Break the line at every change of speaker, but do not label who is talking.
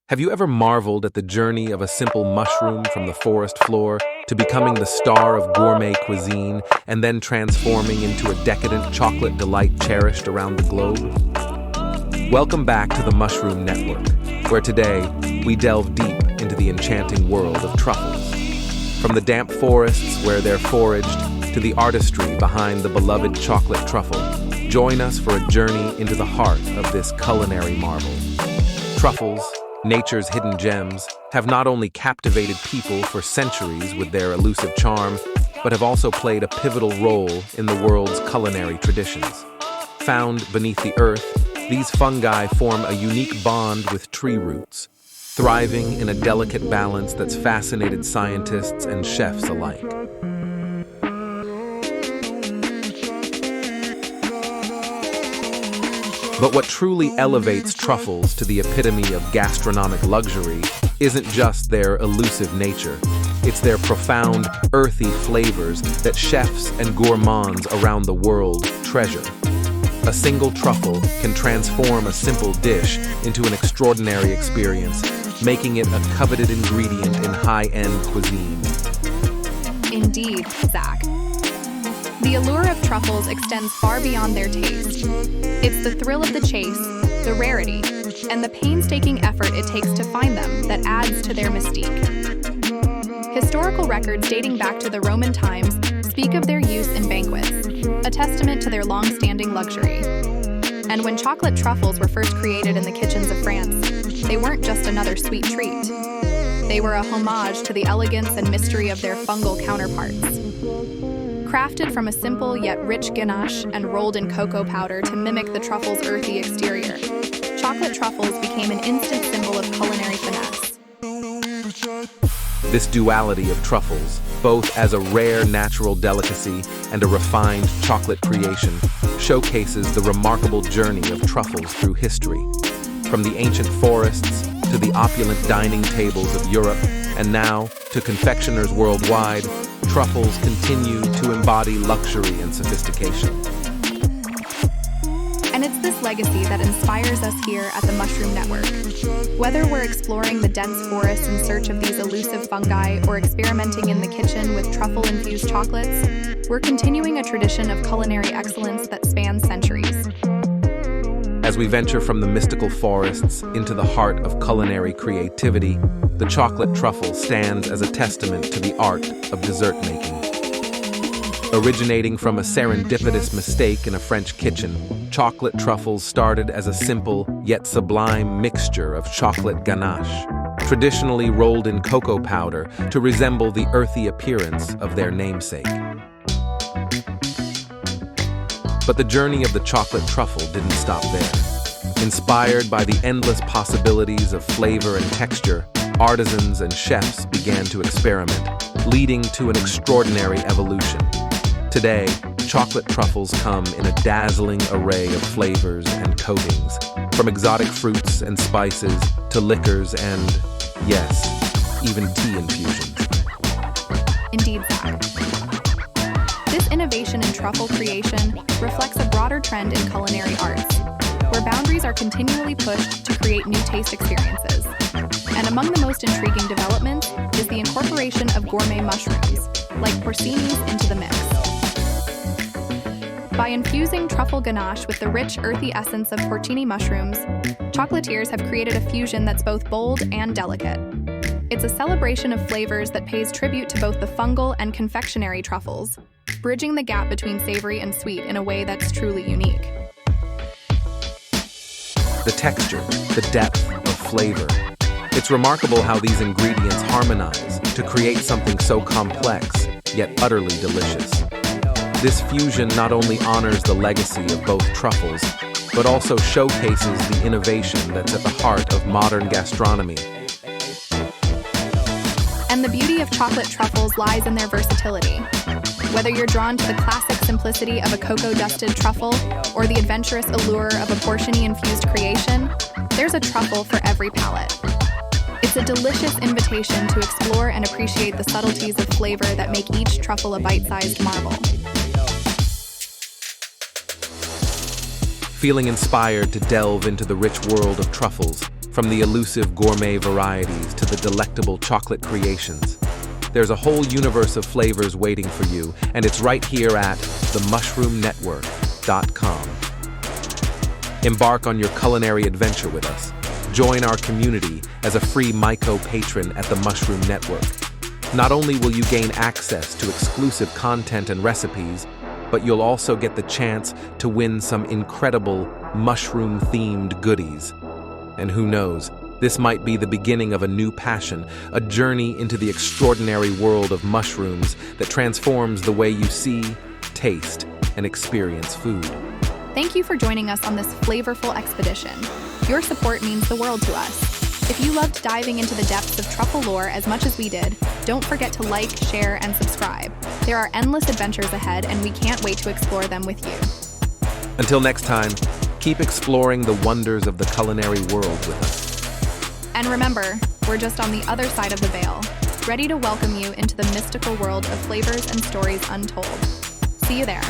Have you ever marveled at the journey of a simple mushroom from the forest floor to becoming the star of gourmet cuisine and then transforming into a decadent chocolate delight cherished around the globe? Welcome back to the Mushroom Network, where today we delve deep into the enchanting world of truffles. From the damp forests where they're foraged to the artistry behind the beloved chocolate truffle, join us for a journey into the heart of this culinary marvel. Truffles, nature's hidden gems, have not only captivated people for centuries with their elusive charm, but have also played a pivotal role in the world's culinary traditions. Found beneath the earth, these fungi form a unique bond with tree roots, thriving in a delicate balance that's fascinated scientists and chefs alike. But what truly elevates truffles to the epitome of gastronomic luxury isn't just their elusive nature. It's their profound, earthy flavors that chefs and gourmands around the world treasure. A single truffle can transform a simple dish into an extraordinary experience, making it a coveted ingredient in high-end cuisine.
Indeed, Zach. The allure of truffles extends far beyond their taste. It's the thrill of the chase, the rarity, and the painstaking effort it takes to find them that adds to their mystique. Historical records dating back to the Roman times speak of their use in banquets, a testament to their long-standing luxury. And when chocolate truffles were first created in the kitchens of France, they weren't just another sweet treat. They were a homage to the elegance and mystery of their fungal counterparts. Crafted from a simple yet rich ganache and rolled in cocoa powder to mimic the truffle's earthy exterior, chocolate truffles became an instant symbol of culinary finesse.
This duality of truffles, both as a rare natural delicacy and a refined chocolate creation, showcases the remarkable journey of truffles through history. From the ancient forests to the opulent dining tables of Europe, and now to confectioners worldwide, truffles continue to embody luxury and sophistication.
And it's this legacy that inspires us here at the Mushroom Network. Whether we're exploring the dense forest in search of these elusive fungi or experimenting in the kitchen with truffle-infused chocolates, we're continuing a tradition of culinary excellence that spans centuries.
As we venture from the mystical forests into the heart of culinary creativity, the chocolate truffle stands as a testament to the art of dessert making. Originating from a serendipitous mistake in a French kitchen, chocolate truffles started as a simple yet sublime mixture of chocolate ganache, traditionally rolled in cocoa powder to resemble the earthy appearance of their namesake. But the journey of the chocolate truffle didn't stop there. Inspired by the endless possibilities of flavor and texture, artisans and chefs began to experiment, leading to an extraordinary evolution. Today, chocolate truffles come in a dazzling array of flavors and coatings, from exotic fruits and spices to liquors and, yes, even tea infusions.
Indeed, Zach. This innovation in truffle creation reflects a broader trend in culinary arts, where boundaries are continually pushed to create new taste experiences. And among the most intriguing developments is the incorporation of gourmet mushrooms, like porcinis, into the mix. By infusing truffle ganache with the rich, earthy essence of porcini mushrooms, chocolatiers have created a fusion that's both bold and delicate. It's a celebration of flavors that pays tribute to both the fungal and confectionery truffles, bridging the gap between savory and sweet in a way that's truly unique.
The texture, the depth of flavor. It's remarkable how these ingredients harmonize to create something so complex, yet utterly delicious. This fusion not only honors the legacy of both truffles, but also showcases the innovation that's at the heart of modern gastronomy.
And the beauty of chocolate truffles lies in their versatility. Whether you're drawn to the classic simplicity of a cocoa-dusted truffle or the adventurous allure of a porcini-infused creation, there's a truffle for every palate. It's a delicious invitation to explore and appreciate the subtleties of flavor that make each truffle a bite-sized marvel.
Feeling inspired to delve into the rich world of truffles, From the elusive gourmet varieties to the delectable chocolate creations, there's a whole universe of flavors waiting for you, and it's right here at themushroomnetwork.com. Embark on your culinary adventure with us. Join our community as a free Myco patron at the Mushroom Network. Not only will you gain access to exclusive content and recipes, but you'll also get the chance to win some incredible mushroom-themed goodies. And who knows, this might be the beginning of a new passion, a journey into the extraordinary world of mushrooms that transforms the way you see, taste, and experience food.
Thank you for joining us on this flavorful expedition. Your support means the world to us. If you loved diving into the depths of truffle lore as much as we did, don't forget to like, share, and subscribe. There are endless adventures ahead, and we can't wait to explore them with you.
Until next time, keep exploring the wonders of the culinary world with us.
And remember, we're just on the other side of the veil, ready to welcome you into the mystical world of flavors and stories untold. See you there.